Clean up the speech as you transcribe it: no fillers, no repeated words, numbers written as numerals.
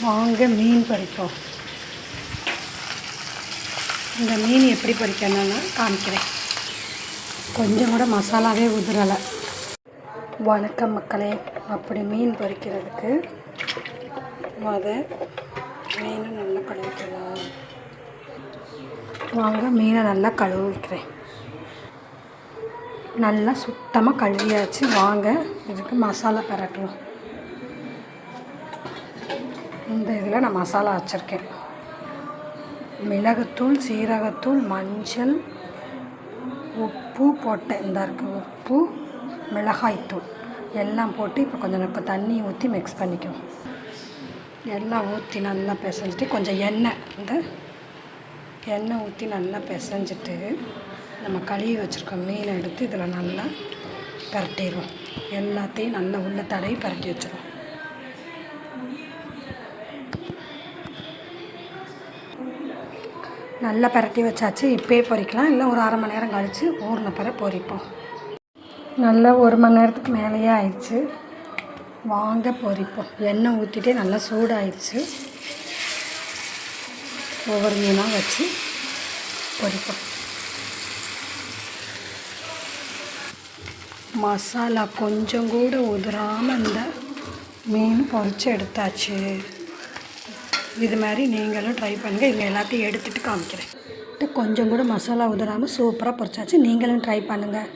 வாங்க மீன் பறிப்போம். இந்த மீன் எப்படி பறிக்கணும்னு காமிக்கிறேன். கொஞ்சம் கூட மசாலாவே உதிரலை. வணக்கம் மக்களே. அப்படி மீன் பறிக்கிறதுக்கு மீனை நல்லா கழுவிக்கலாம். வாங்க மீனை நல்லா கழுவிக்கிறேன். நல்லா சுத்தமாக கழுவியாச்சு. வாங்க இதுக்கு மசாலா பரட்டுவோம். இந்த இதில் நான் மசாலா வச்சுருக்கேன். மிளகுத்தூள், சீரகத்தூள், மஞ்சள், உப்பு போட்டேன். இந்த இருக்குது உப்பு, மிளகாய்த்தூள் எல்லாம் போட்டு இப்போ கொஞ்சம் தண்ணி ஊற்றி மிக்ஸ் பண்ணிக்குவோம். எல்லாம் ஊற்றி நல்லா பிசைஞ்சிட்டு கொஞ்சம் எண்ணெய் ஊற்றி நல்லா பிசைஞ்சிட்டு நம்ம கழுவி வச்சுருக்கோம் மீனை எடுத்து இதில் நல்லா பரட்டிடுவோம். எல்லாத்தையும் நல்லா உள்ள தடவி பரட்டி வச்சுருவோம். நல்லா பரட்டி வச்சாச்சு. இப்போயே பொரிக்கலாம், இல்லை ஒரு அரை மணி நேரம் கழித்து ஊறின பிறகு பொரிப்போம். நல்லா 1 மணி நேரத்துக்கு மேலேயே ஆயிடுச்சு. வாங்க பொரிப்போம். எண்ணெய் ஊற்றிட்டே நல்லா சூடாயிடுச்சு. ஒவ்வொரு மீனாக வச்சு பொரிப்போம். மசாலா கொஞ்சம் கூட உதிராமல் இந்த மீன் பொரித்து எடுத்தாச்சு. இது மாதிரி நீங்களும் ட்ரை பண்ணுங்கள். இதில் எல்லாத்தையும் எடுத்துகிட்டு காமிக்கிறேன். கொஞ்சம் கூட மசாலா உதிராமல் சூப்பராக பொரிச்சாச்சு. நீங்களும் ட்ரை பண்ணுங்கள்.